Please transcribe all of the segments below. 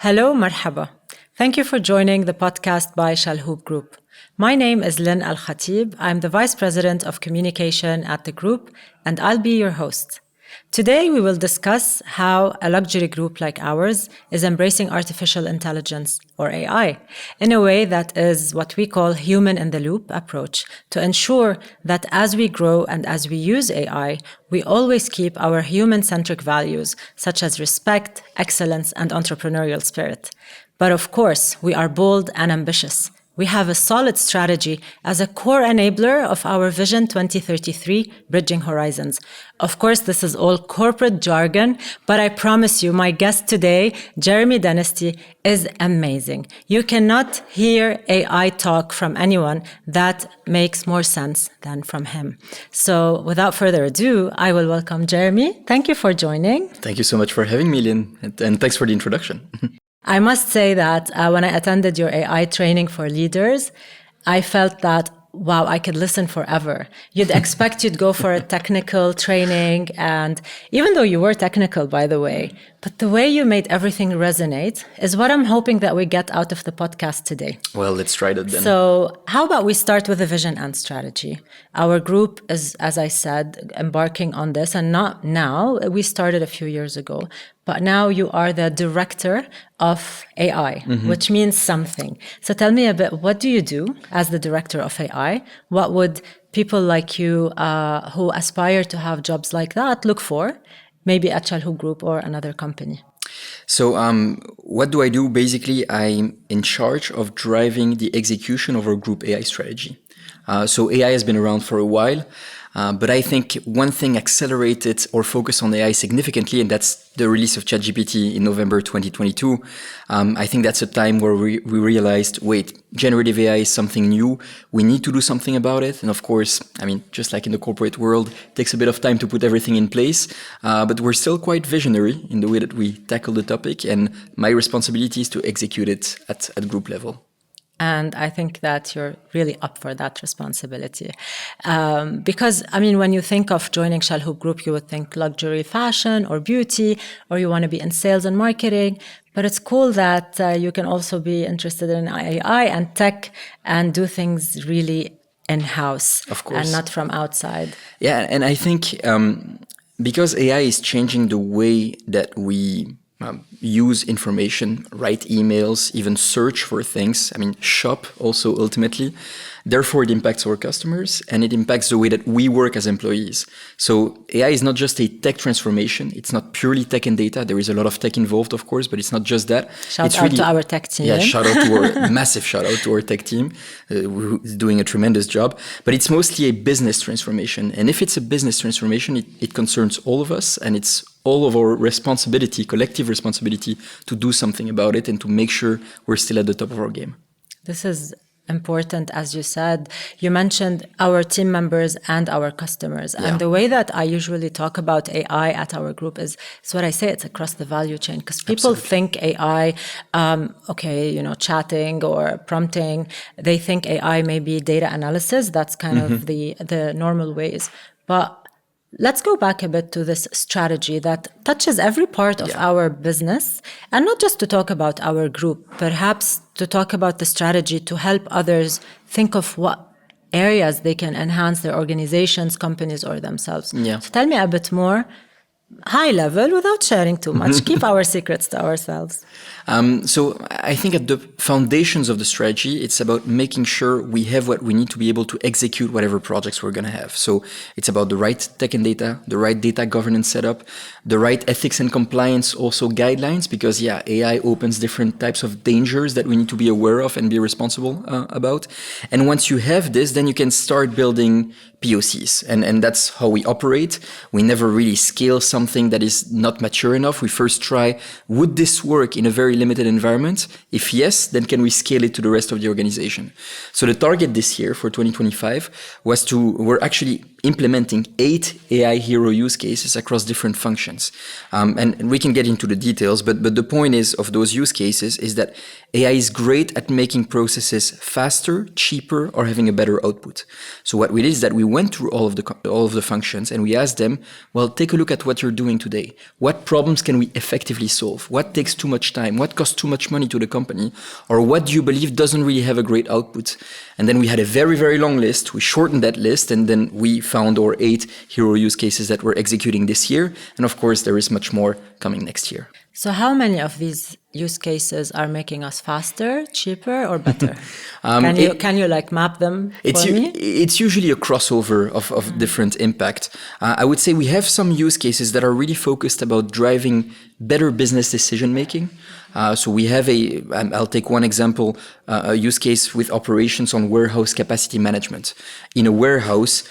Hello, marhaba. Thank you for joining the podcast by Chalhoub Group. My name is Lynn AlKhatib. I'm the Vice President of Communication at the group, and I'll be your host. Today, we will discuss how a luxury group like ours is embracing artificial intelligence, or AI, in a way that is what we call human-in-the-loop approach, to ensure that as we grow and as we use AI, we always keep our human-centric values, such as respect, excellence, and entrepreneurial spirit. But of course, we are bold and ambitious. We have a solid strategy as a core enabler of our Vision 2033, Bridging Horizons. Of course, this is all corporate jargon, but I promise you, my guest today, Jeremy Denisty, is amazing. You cannot hear AI talk from anyone that makes more sense than from him. So without further ado, I will welcome Jeremy. Thank you for joining. Thank you so much for having me, Lynn, and thanks for the introduction. I must say that when I attended your AI training for leaders, I felt that, wow, I could listen forever. You'd expect you'd go for a technical training, and even though you were technical, by the way, but the way you made everything resonate is what I'm hoping that we get out of the podcast today. Well, let's try that then. So how about we start with a vision and strategy? Our group is, as I said, embarking on this, and not now. We started a few years ago. But now you are the director of AI, which means something. So tell me a bit, what do you do as the director of AI? What would people like you who aspire to have jobs like that look for, maybe at Chalhoub Group or another company? So what do I do? Basically, I'm in charge of driving the execution of our group AI strategy. So AI has been around for a while. But I think one thing accelerated or focused on AI significantly, and that's the release of ChatGPT in November 2022. I think that's a time where we realized, wait, generative AI is something new. We need to do something about it. And of course, I mean, just like in the corporate world, it takes a bit of time to put everything in place. But we're still quite visionary in the way that we tackle the topic. And my responsibility is to execute it at group level. And I think that you're really up for that responsibility. Because, I mean, when you think of joining Chalhoub Group, you would think luxury fashion or beauty, or you want to be in sales and marketing. But it's cool that you can also be interested in AI and tech and do things really in-house. Of course. And not from outside. Yeah, and I think because AI is changing the way that we use information, write emails, even search for things, shop also ultimately. Therefore, it impacts our customers and it impacts the way that we work as employees. So AI is not just a tech transformation. It's not purely tech and data. There is a lot of tech involved, of course, but it's not just that. Shout out to our tech team. Yeah, massive shout out to our tech team, who's doing a tremendous job. But it's mostly a business transformation. And if it's a business transformation, it concerns all of us, and it's all of our responsibility, collective responsibility, to do something about it and to make sure we're still at the top of our game. This is important, as you said. You mentioned our team members and our customers. Yeah. And the way that I usually talk about AI at our group is what I say, it's across the value chain. Because people think AI, chatting or prompting, they think AI may be data analysis. That's kind of the normal ways. But let's go back a bit to this strategy that touches every part of our business, and not just to talk about our group, perhaps to talk about the strategy to help others think of what areas they can enhance their organizations, companies, or themselves. Yeah. So tell me a bit more, high level, without sharing too much. Keep our secrets to ourselves. So I think at the foundations of the strategy, it's about making sure we have what we need to be able to execute whatever projects we're going to have. So it's about the right tech and data, the right data governance setup, the right ethics and compliance also guidelines, because AI opens different types of dangers that we need to be aware of and be responsible about. And once you have this, then you can start building POCs. And that's how we operate. We never really scale something that is not mature enough. We first try, would this work in a very limited environment? If yes, then can we scale it to the rest of the organization? So the target this year for 2025 was we're actually implementing 8 AI hero use cases across different functions. And we can get into the details, but the point is of those use cases is that AI is great at making processes faster, cheaper, or having a better output. So what we did is that we went through all of the functions and we asked them, well, take a look at what you're doing today. What problems can we effectively solve? What takes too much time? What costs too much money to the company? Or what do you believe doesn't really have a great output? And then we had a very, very long list. We shortened that list, and then we found our 8 hero use cases that we're executing this year. And of course, there is much more coming next year. So how many of these use cases are making us faster, cheaper, or better? Can you like map them for me? It's usually a crossover of different impact. I would say we have some use cases that are really focused about driving better business decision making. So we have I'll take one example, a use case with operations on warehouse capacity management. In a warehouse,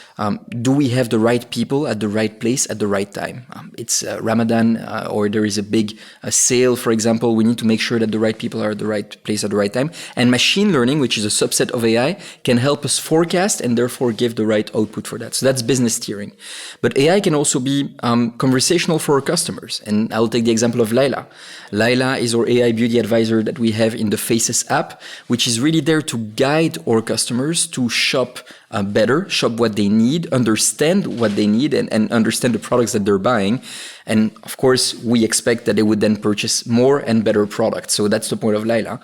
do we have the right people at the right place at the right time? It's Ramadan or there is a big sale, for example. We need to make sure that the right people are at the right place at the right time. And machine learning, which is a subset of AI, can help us forecast and therefore give the right output for that. So that's business steering. But AI can also be conversational for our customers. And I'll take the example of Laila. Laila is our AI beauty advisor that we have in the Faces app, which is really there to guide our customers to shop better, shop what they need, understand what they need, and understand the products that they're buying. And of course, we expect that they would then purchase more and better products. So that's the point of Laila.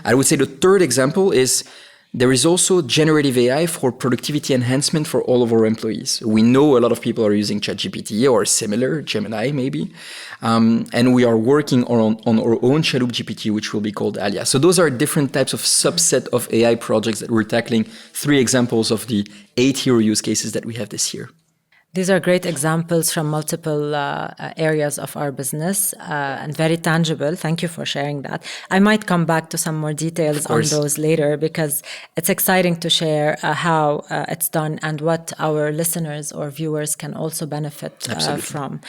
I would say the third example is there is also generative AI for productivity enhancement for all of our employees. We know a lot of people are using ChatGPT or similar, Gemini maybe. And we are working on our own Chalhoub GPT, which will be called Alia. So those are different types of subset of AI projects that we're tackling. 3 examples of the 8 hero use cases that we have this year. These are great examples from multiple areas of our business and very tangible. Thank you for sharing that. I might come back to some more details on those later because it's exciting to share how it's done and what our listeners or viewers can also benefit from.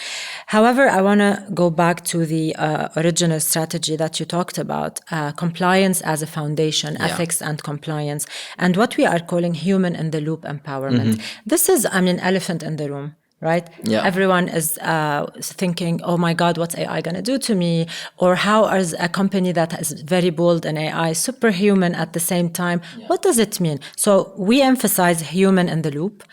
However, I want to go back to the original strategy that you talked about, compliance as a foundation, ethics and compliance, and what we are calling human in the loop empowerment. This is, elephant in the room. Right? Yeah. Everyone is thinking, oh my God, what's AI going to do to me? Or how is a company that is very bold in AI superhuman at the same time? Yeah. What does it mean? So we emphasize human in the loop,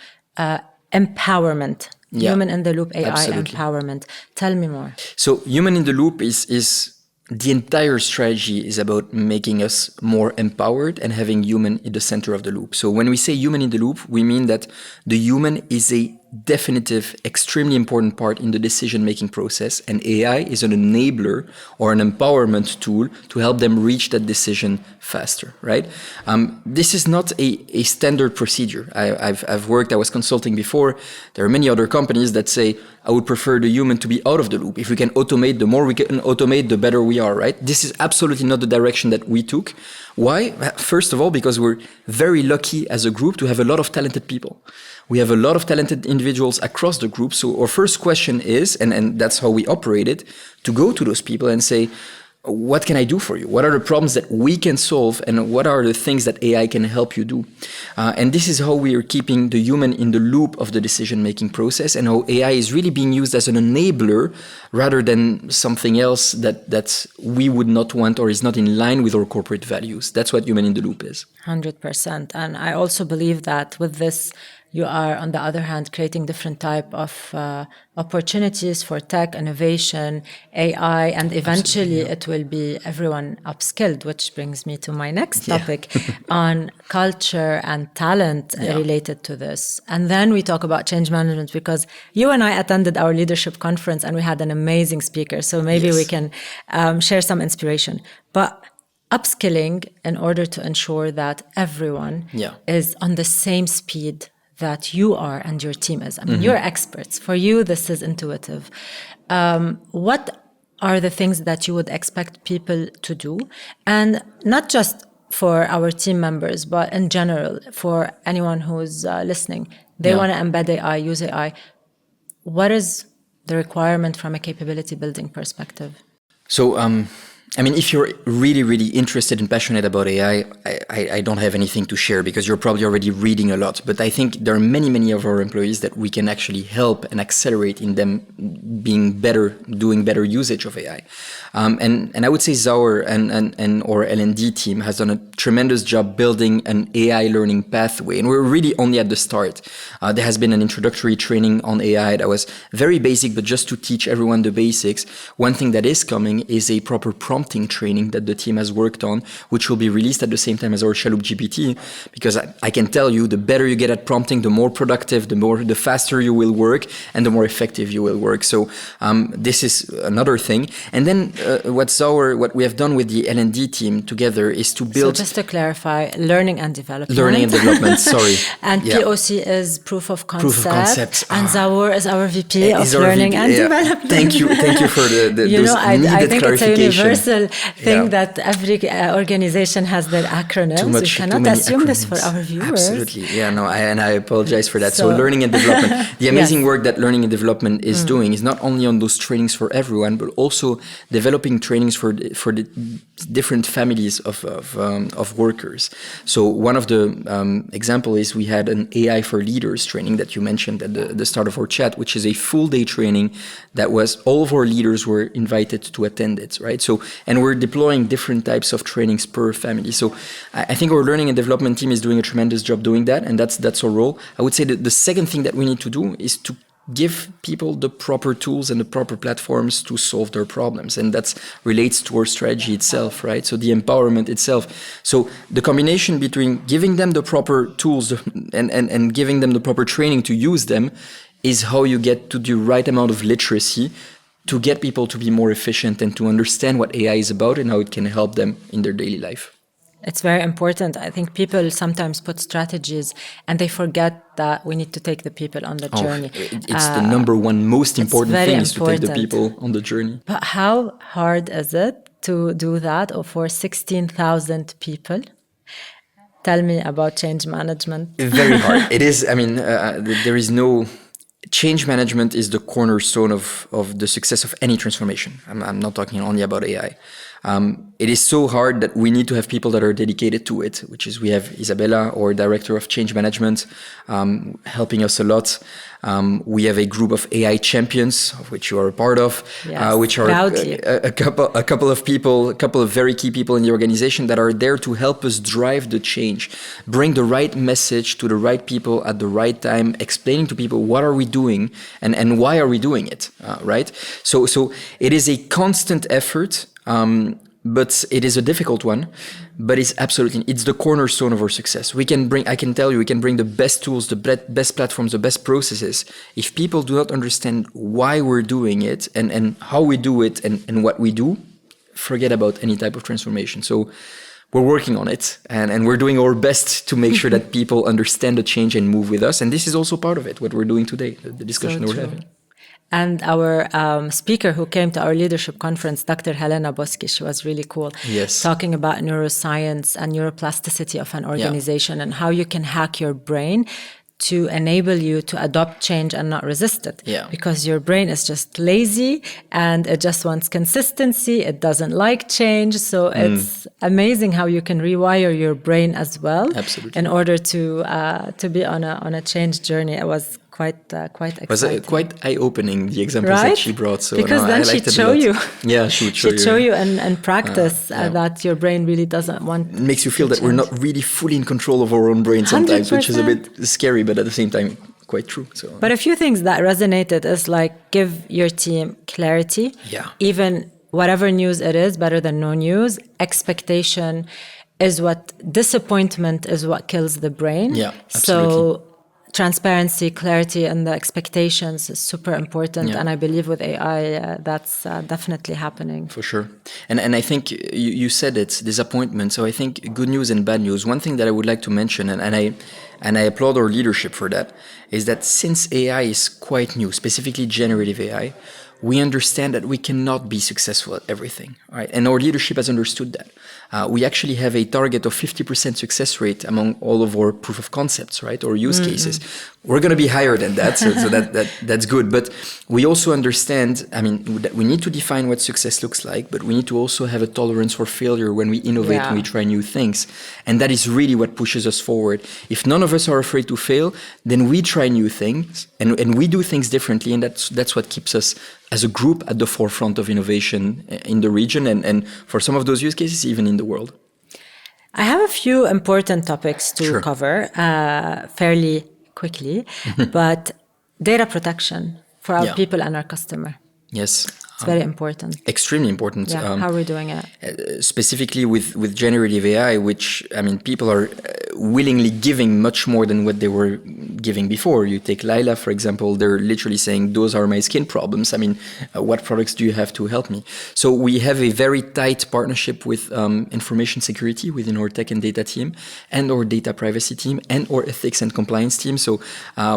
empowerment, human in the loop AI empowerment. Tell me more. So human in the loop is the entire strategy is about making us more empowered and having human in the center of the loop. So when we say human in the loop, we mean that the human is a definitive, extremely important part in the decision-making process, and AI is an enabler or an empowerment tool to help them reach that decision faster, right? This is not a standard procedure. I was consulting before. There are many other companies that say, I would prefer the human to be out of the loop. If we can automate, the more we can automate, the better we are, right? This is absolutely not the direction that we took. Why? First of all, because we're very lucky as a group to have a lot of talented people. We have a lot of talented individuals across the group. So our first question is, and that's how we operate it, to go to those people and say, what can I do for you? What are the problems that we can solve? And what are the things that AI can help you do? And this is how we are keeping the human in the loop of the decision-making process, and how AI is really being used as an enabler rather than something else that we would not want or is not in line with our corporate values. That's what human in the loop is. 100%. And I also believe that with this, you are, on the other hand, creating different type of opportunities for tech, innovation, AI, and eventually it will be everyone upskilled, which brings me to my next topic on culture and talent related to this. And then we talk about change management because you and I attended our leadership conference and we had an amazing speaker. So maybe we can share some inspiration. But upskilling in order to ensure that everyone is on the same speed that you are and your team is. You're experts. For you, this is intuitive. What are the things that you would expect people to do? And not just for our team members, but in general, for anyone who's listening. They want to embed AI, use AI. What is the requirement from a capability building perspective? So I mean, if you're really, really interested and passionate about AI, I don't have anything to share because you're probably already reading a lot. But I think there are many, many of our employees that we can actually help and accelerate in them being better, doing better usage of AI. And I would say Zaur and our L&D team has done a tremendous job building an AI learning pathway. And we're really only at the start. There has been an introductory training on AI that was very basic, but just to teach everyone the basics. One thing that is coming is a proper prompting training that the team has worked on, which will be released at the same time as our Chalhoub GPT, because I can tell you, the better you get at prompting, the more productive, the faster you will work, and the more effective you will work. So this is another thing. And then what we have done with the L&D team together is to build... So just to clarify, learning and development. Learning and development, sorry. And POC is proof of concept. Proof of concept. And Zaur is our VP of learning and development. Thank you for the I think it's a universal thing Yeah. that every organization has their acronyms. We cannot assume this for our viewers. Absolutely. Yeah, no, I apologize for that. So learning and development. The amazing work that learning and development is doing is not only on those trainings for everyone, but also developing trainings for the different families of workers. So one of the example is we had an AI for leaders training that you mentioned at the start of our chat, which is a full day training that was all of our leaders were invited to attend it, right? So, and we're deploying different types of trainings per family. So I think our learning and development team is doing a tremendous job doing that, and that's our role. I would say that the second thing that we need to do is to give people the proper tools and the proper platforms to solve their problems. And that relates to our strategy itself, right? So the empowerment itself. So the combination between giving them the proper tools and giving them the proper training to use them is how you get to the right amount of literacy to get people to be more efficient and to understand what AI is about and how it can help them in their daily life. It's very important. I think people sometimes put strategies and they forget that we need to take the people on the journey. It's the number one most important thing is to take the people on the journey. But how hard is it to do that for 16,000 people? Tell me about change management. Very hard. It is, I mean, there is no... Change management is the cornerstone of the success of any transformation. I'm not talking only about AI. It is so hard that we need to have people that are dedicated to it, which is we have Isabella, our director of change management, helping us a lot. We have a group of AI champions, of which you are a part of, which are a couple of very key people in the organization that are there to help us drive the change, bring the right message to the right people at the right time, explaining to people what are we doing and why are we doing it, right? So it is a constant effort. But it is a difficult one, but it's the cornerstone of our success. I can tell you, we can bring the best tools, the best platforms, the best processes. If people do not understand why we're doing it and how we do it and what we do, forget about any type of transformation. So we're working on it and we're doing our best to make sure that people understand the change and move with us. And this is also part of it, what we're doing today, the discussion that we're having. And our speaker who came to our leadership conference, Dr. Helena Boski, she was really cool. Yes. Talking about neuroscience and neuroplasticity of an organization and how you can hack your brain to enable you to adopt change and not resist it. Yeah. Because your brain is just lazy and it just wants consistency. It doesn't like change. So it's amazing how you can rewire your brain as well. Absolutely. In order to be on a change journey. It was quite exciting. It was quite eye-opening, the examples that she brought. So because then she'd show you. Yeah, she would show you. She'd show you and practice that your brain really doesn't want. It makes you feel that we're not really fully in control of our own brain sometimes, 100%. Which is a bit scary, but at the same time, quite true. So. But a few things that resonated is like give your team clarity. Yeah. Even whatever news it is, better than no news. Expectation is disappointment is what kills the brain. Yeah, absolutely. So transparency, clarity, and the expectations is super important. Yeah. And I believe with AI, that's definitely happening. For sure. And I think you said it, disappointment. So I think good news and bad news. One thing that I would like to mention, and I applaud our leadership for that, is that since AI is quite new, specifically generative AI, we understand that we cannot be successful at everything, right? And our leadership has understood that. We actually have a target of 50% success rate among all of our proof of concepts, right? Or use cases. We're going to be higher than that, so that's good. But we also understand, that we need to define what success looks like, but we need to also have a tolerance for failure when we innovate and we try new things. And that is really what pushes us forward. If none of us are afraid to fail, then we try new things and we do things differently. And that's what keeps us as a group at the forefront of innovation in the region and for some of those use cases, even in the world. I have a few important topics to cover fairly quickly, but data protection for our people and our customer. Yes. It's very important. Extremely important. Yeah. How are we doing it? Specifically with generative AI, which, people are willingly giving much more than what they were giving before. You take Layla, for example, they're literally saying, those are my skin problems. What products do you have to help me? So we have a very tight partnership with information security within our tech and data team and our data privacy team and our ethics and compliance team. So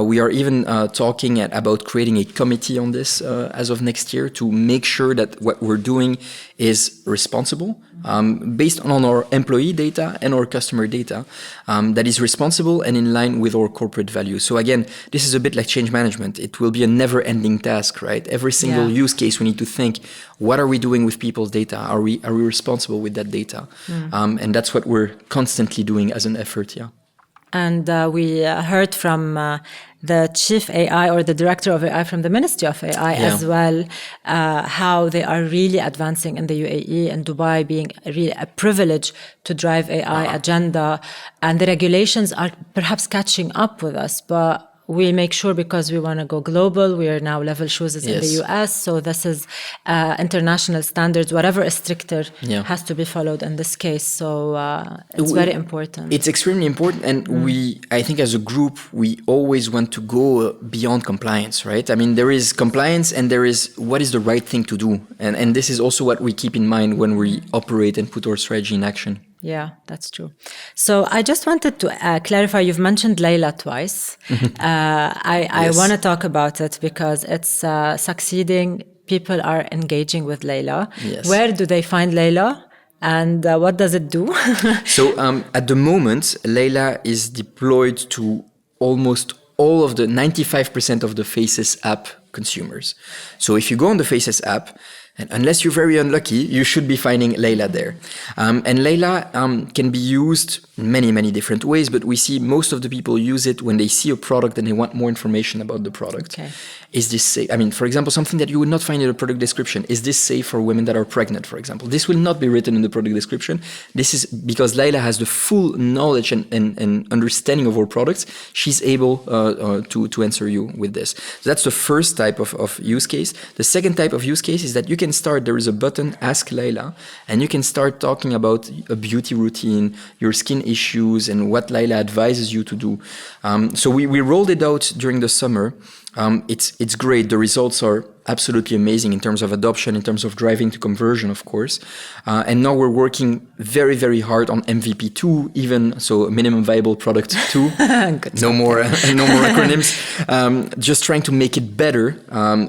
we are even talking about creating a committee on this as of next year to make sure that what we're doing is responsible, based on our employee data and our customer data, that is responsible and in line with our corporate values. So again, this is a bit like change management. It will be a never-ending task, right? Every single use case, we need to think, what are we doing with people's data? Are we responsible with that data? And that's what we're constantly doing as an effort, And we heard from the chief AI or the director of AI from the Ministry of AI as well, how they are really advancing in the UAE and Dubai being really a privilege to drive AI agenda. And the regulations are perhaps catching up with us, but we make sure because we want to go global. We are now level shoes in the US. So this is international standards. Whatever is stricter has to be followed in this case. So it's very important. It's extremely important. And I think as a group, we always want to go beyond compliance, right? There is compliance and there is what is the right thing to do. And this is also what we keep in mind when we operate and put our strategy in action. Yeah, that's true. So I just wanted to clarify, you've mentioned Layla twice. I want to talk about it because it's succeeding. People are engaging with Layla. Yes. Where do they find Layla? And what does it do? So at the moment, Layla is deployed to almost all of the 95% of the Faces app consumers. So if you go on the Faces app, and unless you're very unlucky, you should be finding Layla there. And Layla can be used in many, many different ways, but we see most of the people use it when they see a product and they want more information about the product. Okay. Is this safe? For example, something that you would not find in a product description. Is this safe for women that are pregnant, for example? This will not be written in the product description. This is because Layla has the full knowledge and understanding of our products. She's able to answer you with this. So that's the first type of use case. The second type of use case is that you can start, there is a button, Ask Layla, and you can start talking about a beauty routine, your skin issues, and what Layla advises you to do. So we rolled it out during the summer. It's great. The results are absolutely amazing in terms of adoption, in terms of driving to conversion, of course. And now we're working very, very hard on MVP 2, even so minimum viable product 2. No more acronyms. Just trying to make it better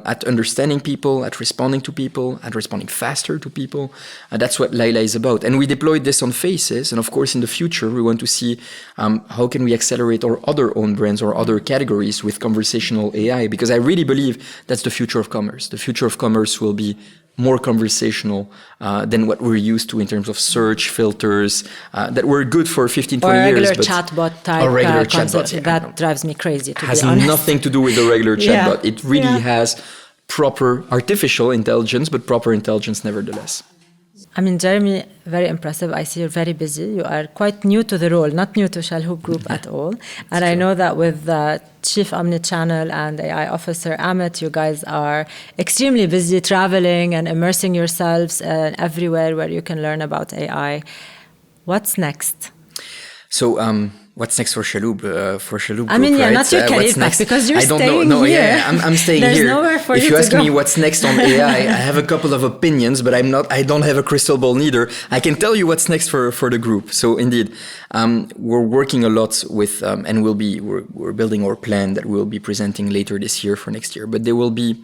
at understanding people, at responding to people, at responding faster to people. That's what Layla is about. And we deployed this on Faces. And of course, in the future, we want to see how can we accelerate our other own brands or other categories with conversational AI, because I really believe that's the future of commerce. The future of commerce will be more conversational than what we're used to in terms of search filters that were good for 15, 20 years. Or a regular chatbot type or regular concept. Chatbot, that drives me crazy, to be honest. Has nothing to do with the regular chatbot. It really has proper artificial intelligence, but proper intelligence nevertheless. Jeremy, very impressive. I see you're very busy. You are quite new to the role, not new to Chalhoub Group at all. And I know that with the Chief Omnichannel and AI Officer, Amit, you guys are extremely busy traveling and immersing yourselves everywhere where you can learn about AI. What's next? So, what's next for Chalhoub? Group, right? Not your career path, because you're staying here. Yeah, I'm staying There's here. Nowhere for if you you to ask go. me what's next on AI, I have a couple of opinions, but I don't have a crystal ball neither. I can tell you what's next for the group. So indeed, we're working a lot with, and we're building our plan that we'll be presenting later this year for next year. But there will be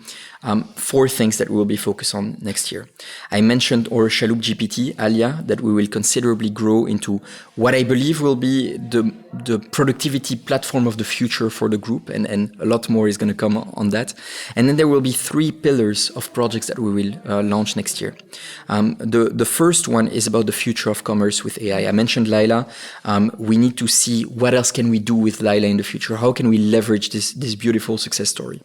Four things that we will be focused on next year. I mentioned our Chalhoub GPT, Alia, that we will considerably grow into what I believe will be the productivity platform of the future for the group, and a lot more is going to come on that. And then there will be 3 pillars of projects that we will launch next year. The first one is about the future of commerce with AI. I mentioned Laila. We need to see what else can we do with Laila in the future. How can we leverage this beautiful success story?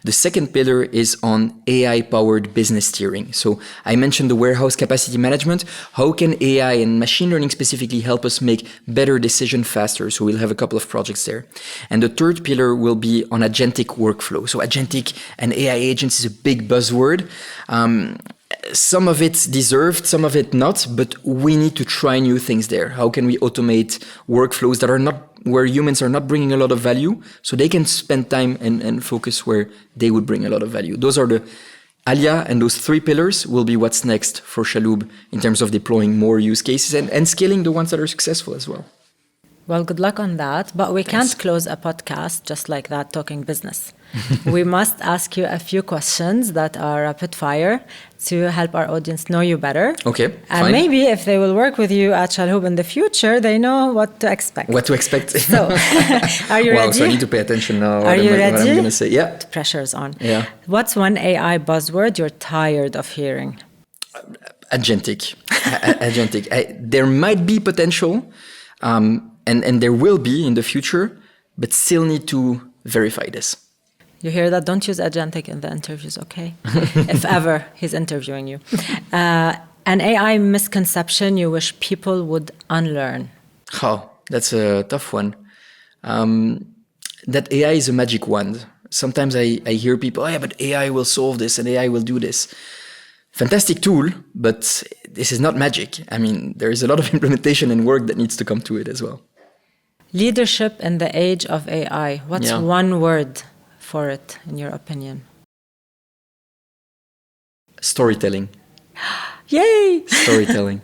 The second pillar is on AI-powered business steering. So I mentioned the warehouse capacity management. How can AI and machine learning specifically help us make better decisions faster? So we'll have a couple of projects there. And the third pillar will be on agentic workflow. So agentic and AI agents is a big buzzword. Some of it's deserved, some of it not, but we need to try new things there. How can we automate workflows that are not where humans are not bringing a lot of value, so they can spend time and focus where they would bring a lot of value? Those are the Alia, and those 3 pillars will be what's next for Chalhoub in terms of deploying more use cases and scaling the ones that are successful as well. Well, good luck on that. But we can't close a podcast just like that, talking business. We must ask you a few questions that are rapid fire to help our audience know you better. Okay, and fine. Maybe if they will work with you at Chalhoub in the future, they know what to expect. What to expect. So, are you ready? Wow, so I need to pay attention now. Are you ready? What I'm going to say. Yeah. The pressure's on. Yeah. What's one AI buzzword you're tired of hearing? Agentic. Agentic. There might be potential, and there will be in the future, but still need to verify this. You hear that? Don't use agentic in the interviews, okay? If ever he's interviewing you. An AI misconception you wish people would unlearn. Oh, that's a tough one. That AI is a magic wand. Sometimes I hear people, oh yeah, but AI will solve this and AI will do this. Fantastic tool, but this is not magic. I mean, there is a lot of implementation and work that needs to come to it as well. Leadership in the age of AI. What's one word for it, in your opinion? Storytelling. Yay! Storytelling.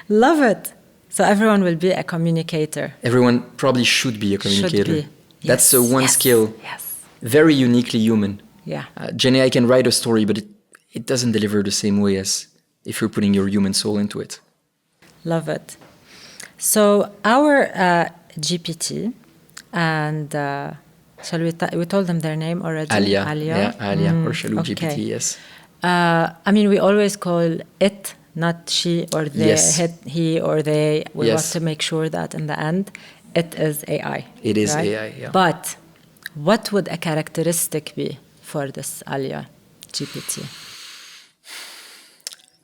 Love it. So everyone will be a communicator. Everyone probably should be a communicator. Should be. That's the one skill. Yes. Very uniquely human. Yeah. Gen AI can write a story, but it doesn't deliver the same way as if you're putting your human soul into it. Love it. So our GPT, and we told them their name already? Alia. Alia. Yeah, Alia or Chalhoub GPT, yes. I mean, we always call it, not she or they, Yes. he or they. We Yes. want to make sure that in the end, it is AI. It is right? AI, yeah. But what would a characteristic be for this Alia GPT?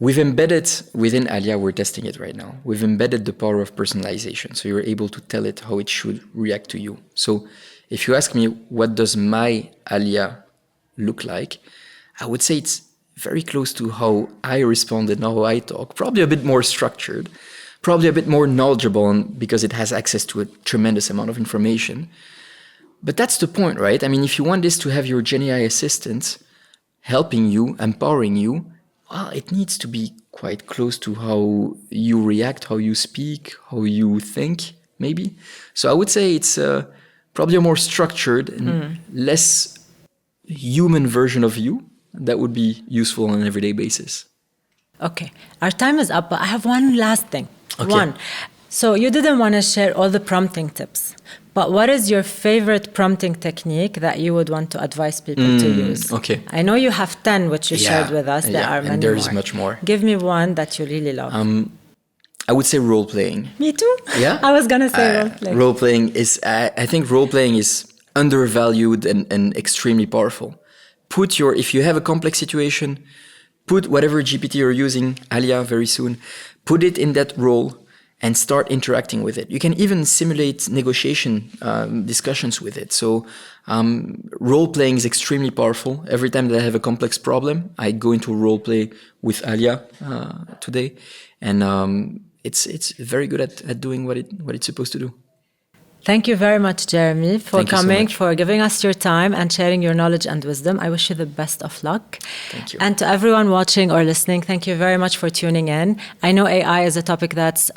We've embedded within Alia, we're testing it right now. We've embedded the power of personalization. So you're able to tell it how it should react to you. So if you ask me, what does my Alia look like? I would say it's very close to how I respond and how I talk. Probably a bit more structured, probably a bit more knowledgeable because it has access to a tremendous amount of information. But that's the point, right? I mean, if you want this to have your Gen AI assistant helping you, empowering you, well, it needs to be quite close to how you react, how you speak, how you think, maybe. So I would say it's probably a more structured and less human version of you that would be useful on an everyday basis. Okay, our time is up, but I have one last thing. Okay. One. So you didn't want to share all the prompting tips, but what is your favorite prompting technique that you would want to advise people to use? Okay. I know you have 10, which you shared with us. There are many and there's more. much more. Give me one that you really love. I would say role playing. Me too. Yeah, I was gonna say role playing. Role playing is, I think, role playing is undervalued and extremely powerful. If you have a complex situation, put whatever GPT you're using, Alia very soon, put it in that role and start interacting with it. You can even simulate negotiation discussions with it. So role playing is extremely powerful. Every time that I have a complex problem, I go into role play with Alia today, and it's very good at doing what it's supposed to do. Thank you very much, Jeremy, for Thank you so coming, much. for giving us your time and sharing your knowledge and wisdom. I wish you the best of luck. Thank you. And to everyone watching or listening, thank you very much for tuning in. I know AI is a topic that's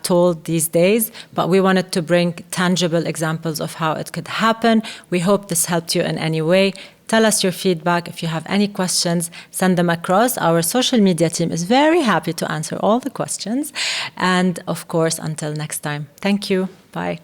told these days, but we wanted to bring tangible examples of how it could happen. We hope this helped you in any way. Tell us your feedback. If you have any questions, send them across. Our social media team is very happy to answer all the questions. And of course, until next time, thank you. Bye.